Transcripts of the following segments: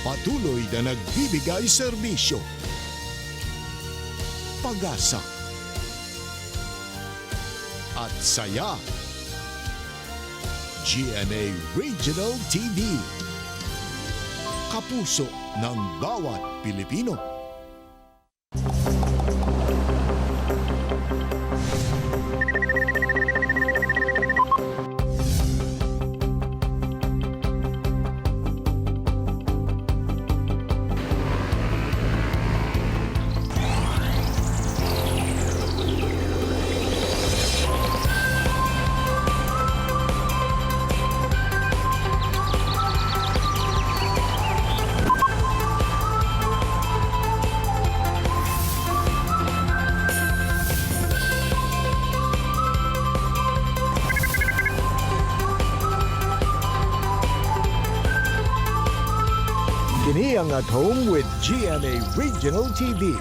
Patuloy na nagbibigay serbisyo. Pag-asa at saya. GMA Regional TV. Kapuso ng bawat Pilipino. Kini ang At Home with GMA Regional TV.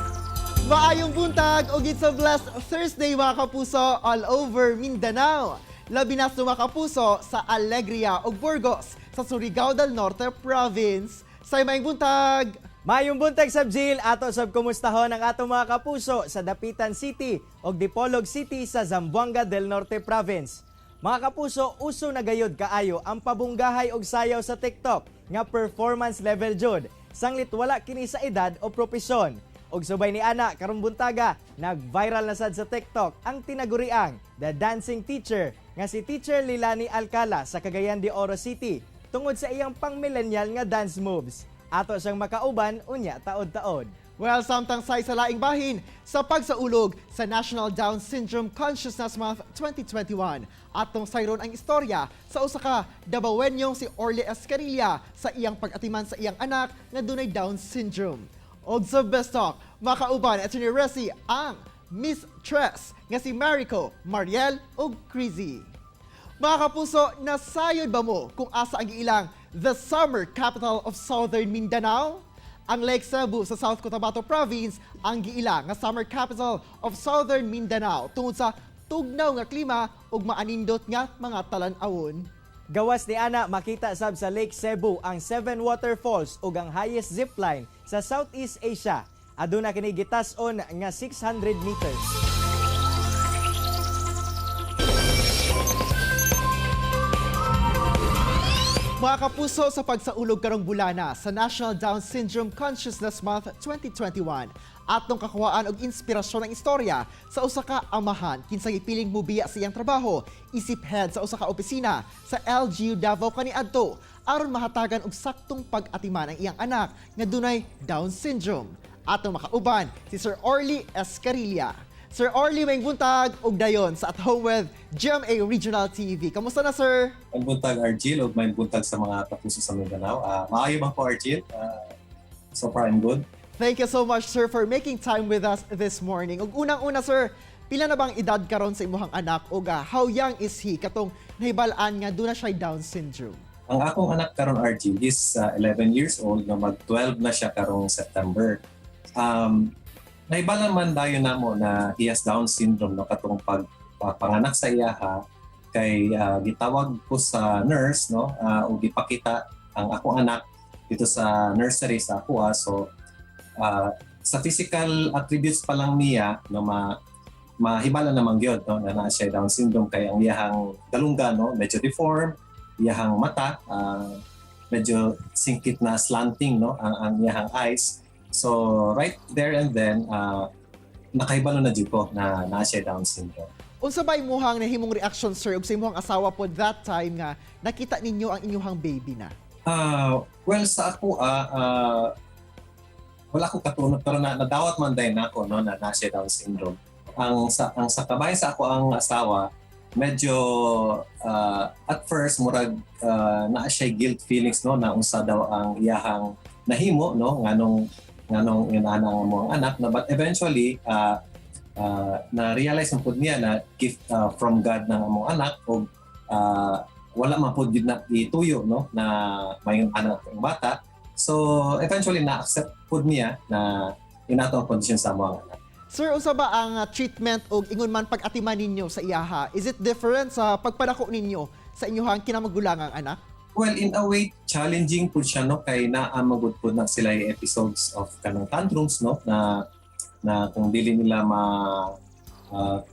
Maayong buntag o it's a blessed Thursday mga kapuso all over Mindanao. Labi na sa mga kapuso sa Alegria o Burgos sa Surigao del Norte Province. Sa maayong buntag! Mayong buntag sab Jill, ato sab kumustahon ang atong mga kapuso sa Dapitan City o Dipolog City sa Zamboanga del Norte Province. Mga kapuso, uso na gayod kaayo ang pabunggahay og sayaw sa TikTok nga performance level jud. Sanglit wala kini sa edad o propesyon. Og subay ni ana karong buntaga, nag-viral na sad sa TikTok ang tinaguriang The Dancing Teacher nga si Teacher Lilani Alcala sa Cagayan de Oro City tungod sa iyang pang-millennial nga dance moves. Ato siyang makauban unya taod-taod. Well, samtang say sa laing bahin sa pagsaulog sa National Down Syndrome Consciousness Month 2021. Atong sayron ang istorya sa usa ka Dabawenyong si Orly Escarilla sa iyang pag-atiman sa iyang anak nga dunay Down syndrome. Og sa best talk, makauban at ni Resi ang Miss Tress nga si Marico, Mariel ug Crazy. Mga kapuso, nasayod ba mo kung asa ang ilang the summer capital of Southern Mindanao? Ang Lake Cebu sa South Cotabato Province ang giila nga summer capital of Southern Mindanao tungod sa tugnaw nga klima ug maanindot nga mga talan-awon. Gawas ni ana makita sab sa Lake Cebu ang 7 waterfalls ug ang highest zipline sa Southeast Asia. Aduna kini gitas-on nga 600 meters. Mga kapuso, sa pagsaulog karong bulana sa National Down Syndrome Consciousness Month 2021, atong kakuhaan og inspirasyon ang istorya sa usa ka amahan kinsay ipiling mubiya sa iyang trabaho, isip head sa usa ka opisina sa LGU Davao kaniadto aron mahatagan og saktong pag-atiman ang iyang anak nga dunay Down syndrome. Atong makauban si Sir Orly Escarilla. Sir Orly, may buntag og dayon sa At Home with GMA Regional TV. Kamusta na, sir? May buntag, Argil, o may buntag sa mga kapuso sa Mindanao. Maayo ba po, Argil? So far, I'm good. Thank you so much, sir, for making time with us this morning. Ug unang-una, sir, pila na bang edad karon sa imuhang anak? O how young is he? Katong nahibalaan nga doon na siya Down syndrome. Ang akong anak karon, Argil, is 11 years old, na mag-12 na siya karong September. Naibala man dayon namo na he has Down syndrome no katong panganak sa iyaha kay gitawag ko sa nurse no ug gipakita ang akong anak dito sa nursery sa ako so sa physical attributes pa lang niya no mahibala namang gyud no na naa siya Down syndrome kay ang iyahang dalungga no medyo deformed, iyahang mata medyo singkit na slanting no ang iyahang eyes. So right there and then nakaibalo na jud ko na naa siya Down syndrome. Unsa ba imuhang nahimong reaction, sir, ug sa imuhang asawa po that time nga nakita ninyo ang inyong baby na? Well sa ako wala ko katunod pero nadawat man din ako no na naa siya Down syndrome. Ang sa kabayan sa ako ang asawa medyo at first murag naa siya guilt feelings no na unsa daw ang iyahang nahimo no nganong inanang mo ang anak na but eventually na-realize ang pud niya na gift from God ng among anak o wala man pud na ituyo no na may anak ng bata so eventually na-accept pud niya na inato ang kondisyon sa among anak. Sir, usa ba ang treatment o ingon man pag-atiman ninyo sa iyaha? Is it different sa pagpadako ninyo sa inyong kinamagulangang anak? Well, in a way, challenging po siya, no? Kay naamagod po na sila yung episodes of kanang tantrums, no? Na kung dili nila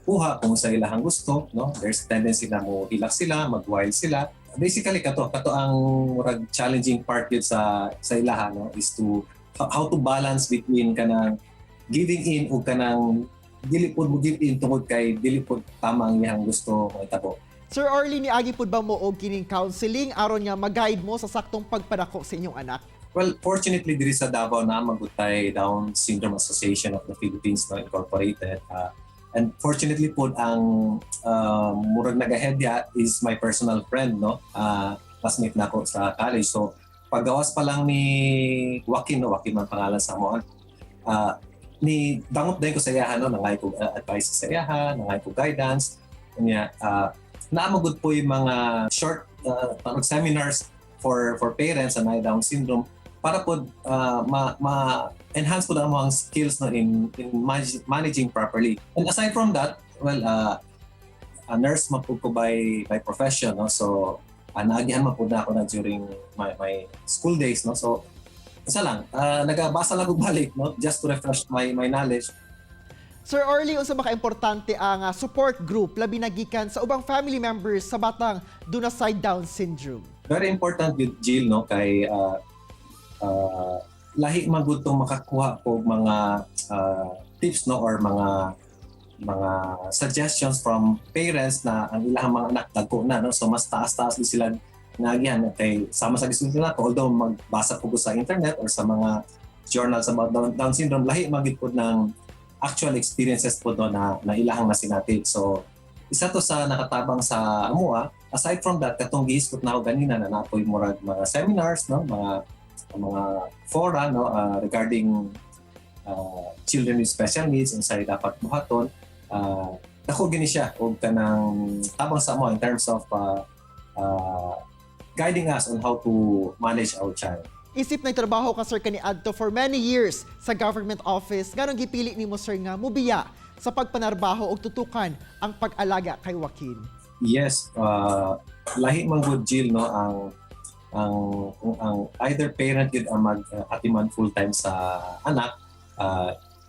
kuha kung sa ilahang gusto, no? There's tendency na mo hilak sila, mag-wild sila. Basically, kato ang murag challenging part yun sa ilaha, no? Is to how to balance between kanang giving in o kanang dili pod mo give in tungod kay dili pod tama ang iyang gusto mo itabo. Sir Orly, niagi pod ba mo og kining counseling aron nga mag-guide mo sa saktong pagpadako sa inyong anak? Well, fortunately, diri sa Davao na magutay Down Syndrome Association of the Philippines, no, Incorporated. And fortunately po, ang murag nag-ahead is my personal friend, no? Classmate na ako sa college. So, paggawas pa lang ni Joaquin, no? Joaquin man pangalan sa mo. Ni dangot din ko sa iyahan, no? Nangay ko advice sa iyahan, nangay ko guidance. Kanya, naamagod po yung mga short seminars for parents na may Down syndrome para po ma-enhance po ang mga skills na in managing properly. And aside from that, well, a nurse man po ko by profession, no? So, naagihan man po na ako na during my school days, no? So, isa lang, nagabasa lang ko balik, no? Just to refresh my knowledge. Sir Orly, unsa ba ka-importante ang support group labi na gikan sa ubang family members sa batang dunasay Down syndrome? Very important with Jill, no? Kay lahi magud tong makakuha og mga tips, no, or mga suggestions from parents na ang ilang mga anak dagko na, no, so mas taas din sila nagihan kay sama sa gusto nila, although magbasa po sa internet or sa mga journals about Down syndrome, lahi magid po ng actual experiences po do na ilahang nasinati. So isa to sa nakatabang sa amua. Aside from that, katong giiskot na ako ganina na napoy murag mga seminars, no, mga fora, no, regarding children with special needs and sa dapat buhaton. Dako gini siya og kanang tabang sa mo in terms of guiding us on how to manage our child. Isip na trabaho ka, sir, kaniadto for many years sa government office. Ganong gipili nimo, sir, nga mubiya sa pagpanarbaho og tutukan ang pag-alaga kay Joaquin? Yes, lahi man good, Jill, no, ang either parent yun ang mag-atiman full-time sa anak,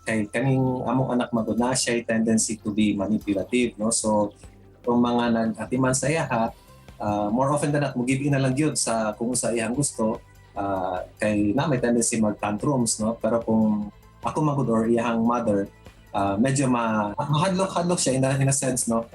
kay kaning among anak magud na siya tendency to be manipulative, no? So kung mga nag-atiman sa iya, more often than not mo give in na lang gyud sa kung sa iyang gusto, kay na may tendency mag-tantrums, no? Pero kung ako magud or iyang mother, medyo mahadlok siya in a sense, no?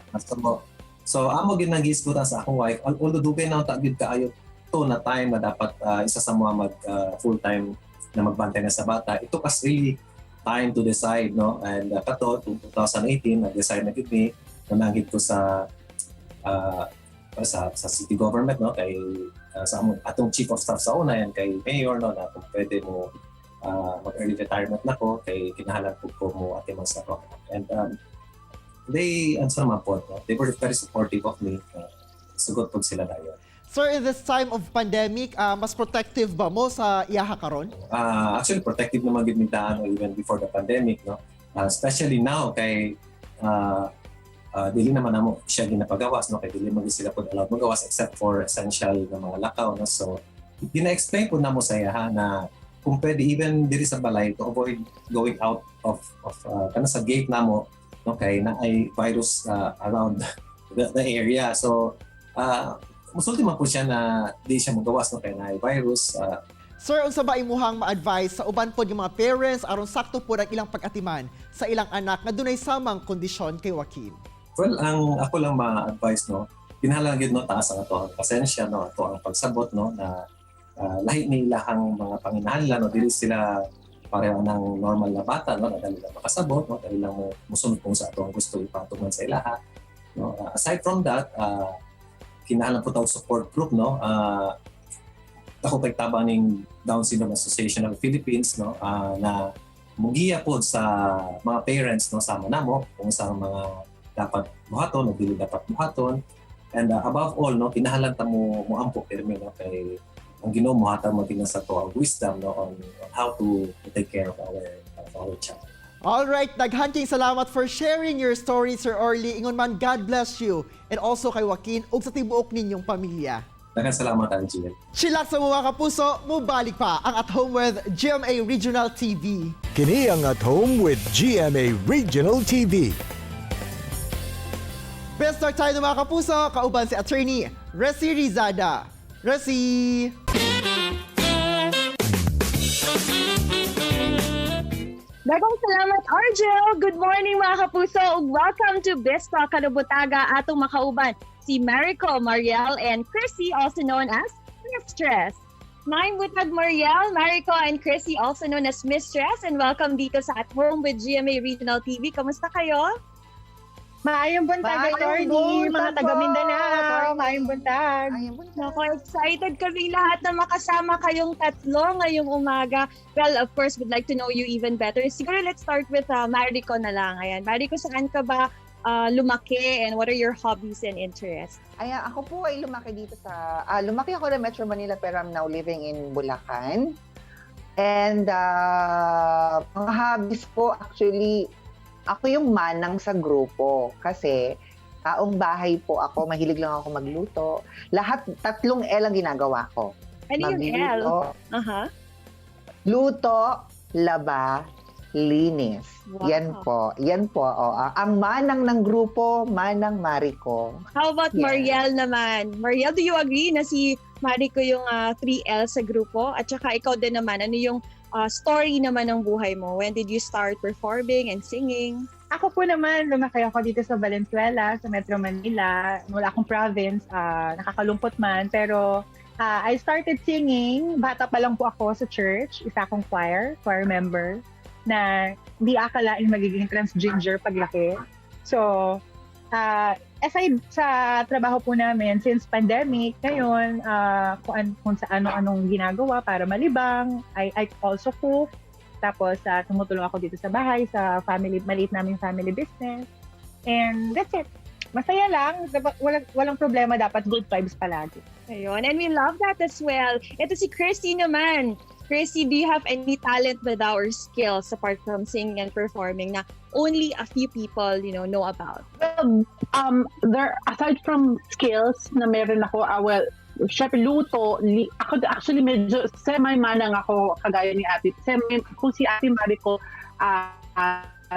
So amo gid nang giisgutan sa akong wife, although dugay na ta gid kaayo to na time na dapat isa sa mga mag full-time na magbantay na sa bata. Ito kas really time to decide, no? And kato 2018 nag-decide na gid ni nanangit ko sa city government, no, kay sa atong chief of staff sa una yan kay mayor, no, na kung pwede mo mag-early retirement na ko kay kinahanglan ko mo atiman sa ako. And they answer naman po, no? They were very supportive of me. Sugot po sila dayon. Sir, in this time of pandemic, mas protective ba mo sa iyaha karon? Actually, protective naman gid mi taan even before the pandemic, no? Especially now kay dili naman namo siya ginapagawas, no, kay dili man sila pud allowed magawas except for essential na mga lakaw, no. So gina-explain po namo sa iya na kung pwede even diri sa balay to avoid going out of kana sa gate namo, no, kay na ay virus around the area. So musulti man po siya na di siya magawas, no, kay na ay virus. Sir, unsa ba imuhang ma-advise sa uban pod yung mga parents aron sakto po ang ilang pag-atiman sa ilang anak nga dunay samang kondisyon kay Joaquin? Well, ang ako lang ma-advise, no, kinahanglan gid no taas ang ato ang pasensya, no, ato ang pagsabot, no, na lahi ni ilahang mga panginahanglan, no, dili sila pareho ng normal na bata, no, na dali lang makasabot, no, dali lang musunod kung sa ato ang gusto ipatuman sa ilaha, no. Aside from that, kinahanglan po tawag support group, no. Ako kay tabaning Down Syndrome Association of the Philippines, no, na mugiya po sa mga parents, no, sama namo kung sa mga dapat buhaton o dili dapat buhaton. And above all, no, kinahanglan ta mo ampo pirmi, no, kay ang Ginoo mohatag mo tingnan sa to ang wisdom, no, on how to take care of our child. All right, daghan kayong salamat for sharing your story, Sir Orly. Ingon man, God bless you. And also kay Joaquin ug sa tibuok ninyong pamilya. Daghang salamat, Angel. Chillax sa mga kapuso, mubalik pa ang At Home with GMA Regional TV. Kini ang At Home with GMA Regional TV. Best talk tayo ng mga kapuso, kauban si Attorney Resi Rizada. Resi! Daghang salamat, Argel! Good morning mga kapuso ug welcome to Best Talk Kalubutaga atong makauban si Marico, Mariel, and Chrissy, also known as Mistress. Maayong butag Mariel, Marico, and Chrissy, also known as Mistress, and welcome dito sa At Home with GMA Regional TV. Kamusta kayo? Maayong buntag, attorney, mga taga Mindanao. Maayong buntag. Nako, excited kaming lahat na makasama kayong tatlo ngayong umaga. Well, of course, we'd like to know you even better. Siguro let's start with Marico na lang. Ayan, Marico, saan ka ba lumaki and what are your hobbies and interests? Ayan, ako po ay lumaki dito sa, lumaki ako na Metro Manila pero I'm now living in Bulacan. And mga hobbies ko actually, ako yung manang sa grupo kasi taong bahay po ako, mahilig lang ako magluto. Lahat, 3 L ang ginagawa ko. Ano yung L? Aha. Luto, laba, linis. Wow. Yan po. Oh. Ang manang ng grupo, manang Marico. How about Yes. Mariel naman? Mariel, do you agree na si Marico yung 3L sa grupo? At saka ikaw din naman, ano yung story naman ng buhay mo? When did you start performing and singing? Ako po naman, lumaki ako dito sa Valenzuela, sa Metro Manila. Wala akong province, nakakalungkot man. Pero I started singing, bata pa lang po ako sa church. Isa akong choir member, na hindi akalain magiging transgender paglaki. So, aside sa trabaho po namin, since pandemic, ngayon, kung sa ano-anong ginagawa para malibang, I also cook. Tapos, tumutulong ako dito sa bahay, sa maliit naming family business. And that's it. Masaya lang. Walang problema. Dapat good vibes palagi. Ayun. And we love that as well. Ito si Chrissy naman. Chrissy, do you have any talent with our skills apart from singing and performing na only a few people, know about? There, aside from skills na meron ako, syempre luto, ako actually medyo semi-manang ako kagaya ni ate. Kung si ate Marico,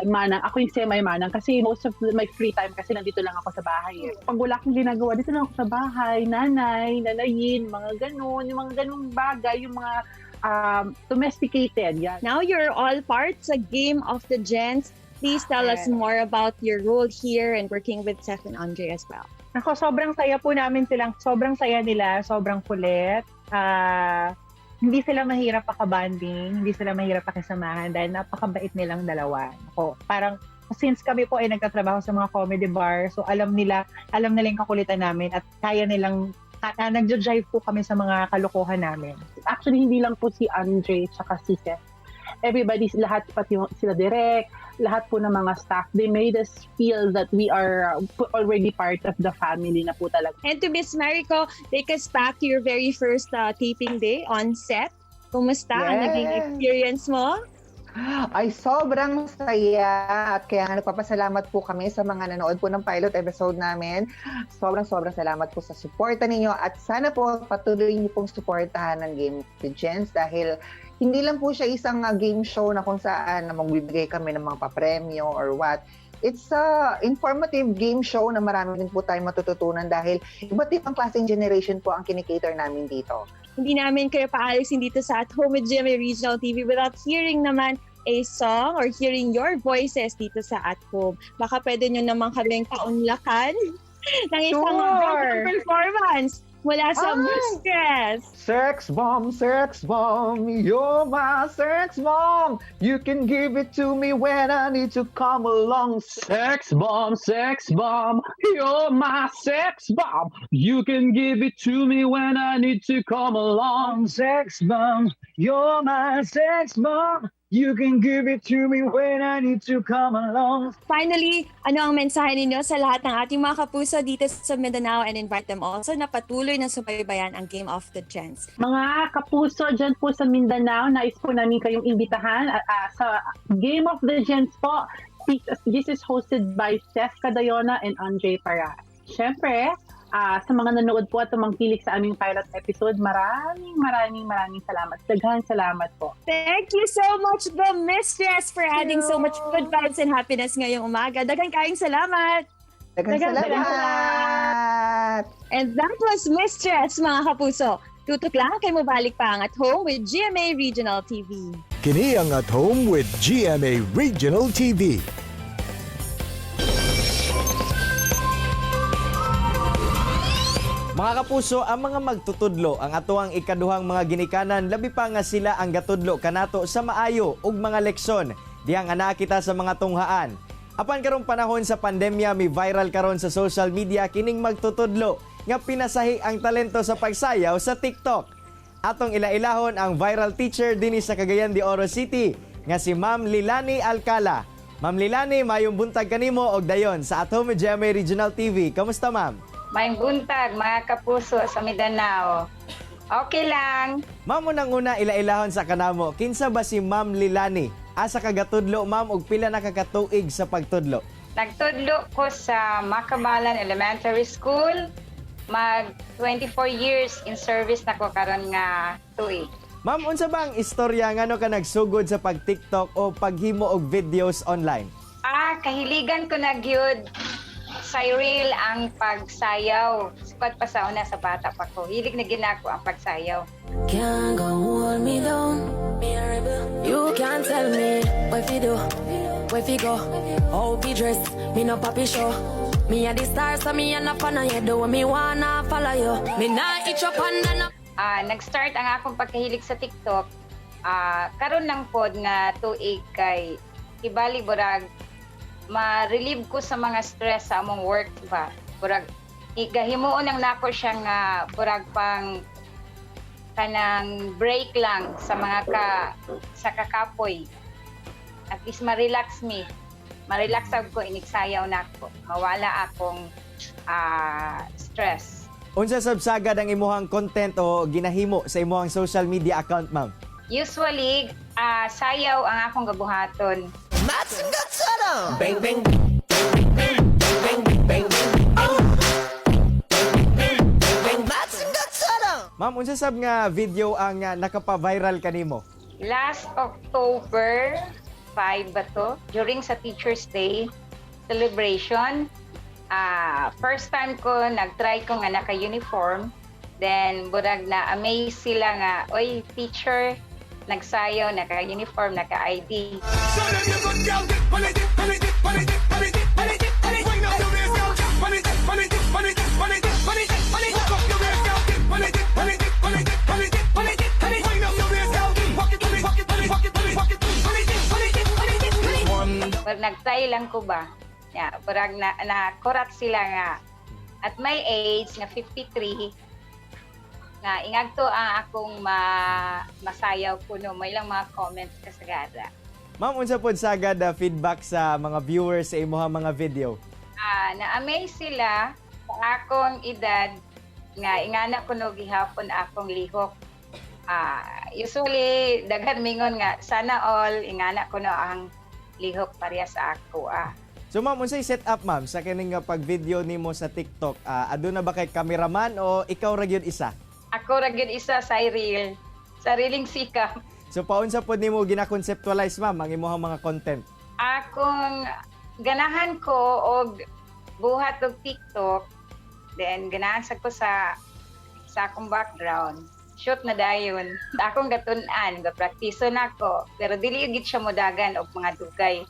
manang, ako yung semi-manang kasi most of my free time kasi nandito lang ako sa bahay. Pag wala akong ginagawa, dito lang ako sa bahay, nanayin, mga ganun, yung mga ganung bagay, yung mga domesticated. Yan. Now you're all part sa Game of the Gents. Please tell us more about your role here and working with Seth and Andre as well. Ako, sobrang saya po namin silang, sobrang saya nila, sobrang kulit. Hindi sila mahirap pakabanding, hindi sila mahirap pakisamahan dahil napakabait nilang dalawa. Ako, parang since kami po ay nagtatrabaho sa mga comedy bar, so alam nila yung kakulitan namin at kaya nilang nagja-jive po kami sa mga kalokohan namin. Actually, hindi lang po si Andre tsaka si Seth. Everybody, lahat, pati sila direct, lahat po ng mga staff, they made us feel that we are already part of the family na po talaga. And to Miss Marico, take us back to your very first taping day on set. Kumusta ang naging experience mo? Ay, sobrang saya at kaya nga nagpapasalamat po kami sa mga nanood po ng pilot episode namin. Sobrang salamat po sa suporta ninyo at sana po patuloy niyo pong suportahan ng Game of the Gents dahil hindi lang po siya isang game show na kung saan na magbibigay kami ng mga papremyo or what. It's a informative game show na marami din po tayong matututunan dahil iba't ibang klaseng generation po ang kinikater namin dito. Hindi namin kayo paalisin dito sa At Home with GMA Regional TV without hearing naman a song or hearing your voices dito sa At Home. Baka pwede nyo naman kaming kaunlakan ng isang performance mula sa Mistress. Sex bomb, you're my sex bomb. You can give it to me when I need to come along. Sex bomb, you're my sex bomb. You can give it to me when I need to come along. Sex bomb, you're my sex bomb. You can give it to me when I need to come along. Finally, ano ang mensahe ninyo sa lahat ng ating mga kapuso dito sa Mindanao and invite them also na patuloy na subaybayan ang Game of the Gents. Mga kapuso dyan po sa Mindanao, nais po namin kayong imbitahan sa Game of the Gents po. This is hosted by Seth Cadayona and Andre Parra. Siyempre, Sa mga nanood po at tumangkilik sa aming pilot episode, maraming salamat. Daghang salamat po. Thank you so much, the Mistress, for adding so much good vibes and happiness ngayong umaga. Daghang kaayong salamat. Daghang salamat! And that was Mistress, mga kapuso. Tutok lang kay Mabalik pa ang At Home with GMA Regional TV. Kini ang At Home with GMA Regional TV. Mga kapuso, ang mga magtutudlo ang atoang ikaduhang mga ginikanan labi pa nga sila ang gatudlo kanato sa maayo ug mga leksyon diyang ana kita sa mga tunghaan. Apan karong panahon sa pandemya, may viral karon sa social media kining magtutudlo nga pinasahi ang talento sa pagsayaw sa TikTok. Atong ilailahon ang viral teacher dinhi sa Cagayan de Oro City nga si Ma'am Lilani Alcala. Ma'am Lilani, mayong buntag kanimo og dayon sa At Home with GMA Regional TV. Kamusta, ma'am? Mayong buntag, mga kapuso sa Mindanao. Okay lang. Ma'am, unang-una ilailahon sa kanamo, kinsa ba si Ma'am Lilani? Asa ka gatudlo, ma'am, ug pila na kakatuig sa pagtudlo? Nagtudlo ko sa Makabalan Elementary School. Mag 24 years in service na ko karon nga tuig. Ma'am, unsa ba ang istorya ngano ka nagsugod sa pag-TikTok o paghimo og videos online? Kahiligan ko na gyud sa real ang pagsayaw. Sukad pa sa una sa bata pa ko. Hilig na ginako ang pagsayaw. Can't go hold me down. You can't tell me what we do, where we go, how we dress. Me no papi show. Me a the stars, so me a na fan you do me wanna follow you. Me na itch up and na. Nag-start ang akong pagkahilig sa TikTok. Karon lang pod nga tuig kay ibali burag ma-relieve ko sa mga stress sa among work ba. Burag igahimuon ang nako siya nga burag pang kanang break lang sa mga sa kakapoy. At least ma-relax me. Ma-relax ako, iniksayaw nako. Mawala akong stress. Unsa sabsagad ang imuhang content o ginahimo sa imuhang social media account, ma'am? Usually, sayaw ang akong gabuhaton. Bang bang. Ma'am, unsa sab nga video ang nakapa-viral kanimo? Last October 5 ba to? During sa Teacher's Day celebration, first time ko nag-try ko nga naka-uniform. Then, burag na amaze sila nga, oy, teacher, nagsayaw, naka-uniform, naka-ID. Nag-try lang ko ba? Burag na-corrupt sila nga. At my age, nga 53, nga ingagto ang akong masayaw ko no, may lang mga comments kasagada. Ma'am, unsa pod sagad feedback sa mga viewers sa imong mga video? Na-amaze sila sa akong edad nga ingana ko no gihapon akong lihok. Usually daghan mingon nga sana all ingana ko no ang lihok pareha sa ako. So ma'am, unsay setup ma'am sa kining pag-video nimo sa TikTok? Aduna ba kay cameraman o ikaw ra gyud isa? Ako ra gyud isa sa real. Sariling sikap. So paunsa pod nimo gina-conceptualize ma'am ang imong mga content? Akong ganahan ko og buhat og TikTok, then ganahan sa ko sa akong background. Shoot na dayon. Akong gatun-an, ga-practice na ako. Pero dili gid siya modagan og mga dugay.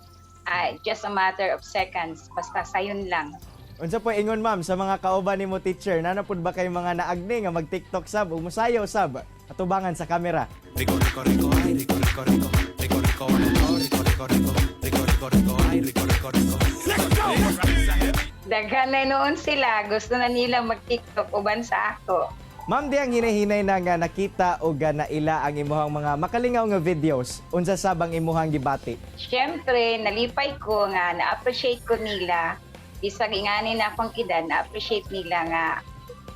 Just a matter of seconds. Basta sayon lang. Unsa po ingon ma'am sa mga kauban nimo teacher? Nana pud ba kay mga naagni nga mag-TikTok sab ug mosayaw sab atubangan sa kamera? Daghan na noon sila. Gusto na nila mag-TikTok uban sa ako. Ma'am, di ang hinahinay na nga nakita o naila ang imuhang mga makalingaw nga videos. Unsa sabang imuhang gibati? Siyempre, nalipay ko nga, na-appreciate ko nila. Isang inganin na akong edad, na-appreciate nila nga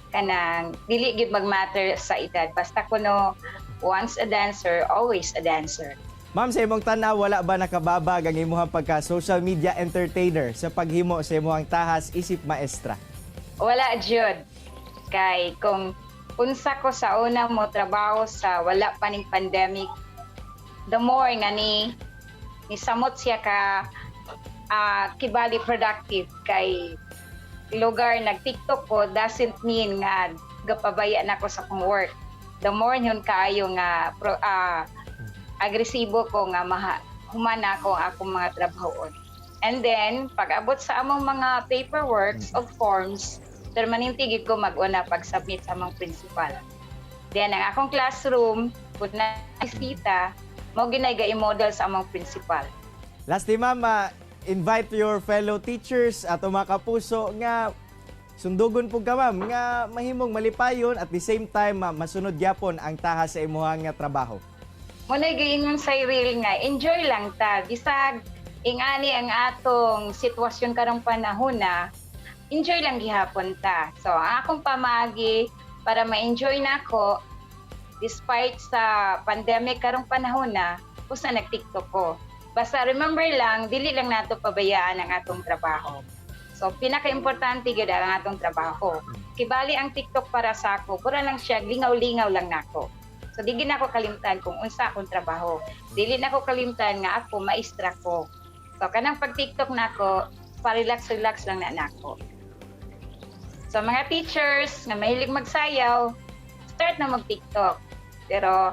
kanang dili gid mag-matter sa edad. Basta kuno once a dancer, always a dancer. Ma'am, sa imong tanaw, wala ba nakababag ang imuhang pagka-social media entertainer sa paghimo sa imuhang tahas isip maestra? Wala, Jud. kay kung unsa ko sa una mo trabaho sa wala pa ning pandemic, the more nga ni samot siya ka kibali productive kay lugar nag-TikTok ko doesn't mean nga gapabaya na ko sa kong work. The more yun kaayo nga agresibo ko nga humana ko ang akong mga trabahoon. And then, pag abot sa among mga paperworks of forms, permanentigid ko mag-una pag-submit sa among principal. Then, ang akong classroom, kung na-isita, mo ginay i-model sa among principal. Lastly, ma'am, invite your fellow teachers at mga kapuso nga sundugon po ka, ma'am, nga mahimong malipayon at the same time masunod gyapon ang taha sa imuhang nga trabaho. Muna giingon sa real nga, enjoy lang ta. Bisag ingani ang atong sitwasyon karong panahon na, enjoy lang gihapon ta. So, ang akong pamagi para ma-enjoy na ako despite sa pandemic karong panahon na, usa nag-TikTok ko. Basta remember lang, dili lang nato pabayaan ang atong trabaho. So, pinaka-importante gid ang atong trabaho. Kibali ang TikTok para sa ako, pura lang siya, lingaw-lingaw lang nako. So, di na ako kalimtan kung unsa akong trabaho. Dili na ako kalimtan nga ako, maestra ko. So, kanang pag-TikTok nako, pa-relax-relax lang na nako. So, mga teachers na mahilig magsayaw, start na mag-TikTok. Pero,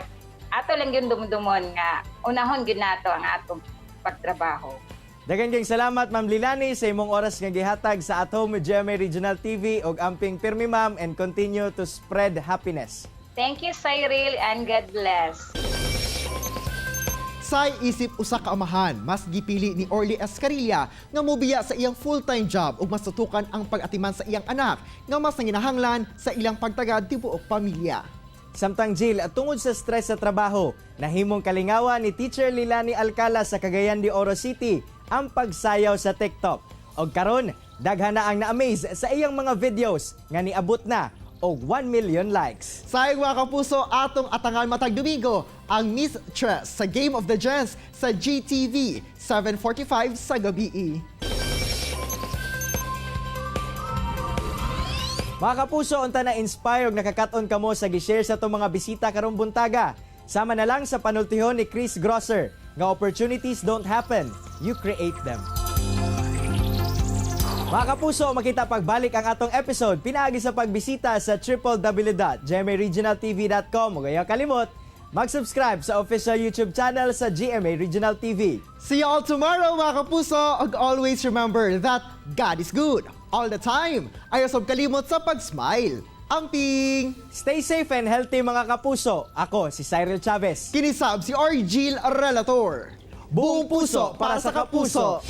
ato lang yun dumdumon nga unahon gyud nato ang atong pagtrabaho. Daghang salamat, Ma'am Lilani, sa imong oras nga gihatag sa At Home with GMA Regional TV og amping pirmi, ma'am, and continue to spread happiness. Thank you, Cyril, and God bless. Say isip usa ka amahan, mas gipili ni Orly Escarilla nga mobiya sa iyang full-time job ug mas tutukan ang pag-atiman sa iyang anak nga mas nanginahanglan sa ilang pagtagad tibuok pamilya. Samtang Jill, at tungod sa stress sa trabaho, nahimong kalingawan ni Teacher Lilani Alcala sa Cagayan de Oro City ang pagsayaw sa TikTok. Og karon, daghan na ang na-amaze sa iyang mga videos nga niabot na og 1 million likes. Sayang mga kapuso, atong atangan matag Domingo ang Miss Tress sa Game of the Gents sa GTV 7:45 sa gabi. Mga kapuso, unta na inspire og nakakaton kamo sa gi-share sa itong mga bisita karong buntaga. Sama na lang sa panultihon ni Chris Grosser nga opportunities don't happen, you create them. Mga kapuso, makita pagbalik ang atong episode pinaagi sa pagbisita sa www.gmaregionaltv.com. Huwag kayong kalimot, mag-subscribe sa official YouTube channel sa GMA Regional TV. See you all tomorrow mga kapuso, and always remember that God is good all the time. Ayaw sab kalimot sa pag-smile. Amping! Stay safe and healthy mga kapuso. Ako si Cyril Chavez. Kinisab si Orgil Relator. Buong puso para sa kapuso.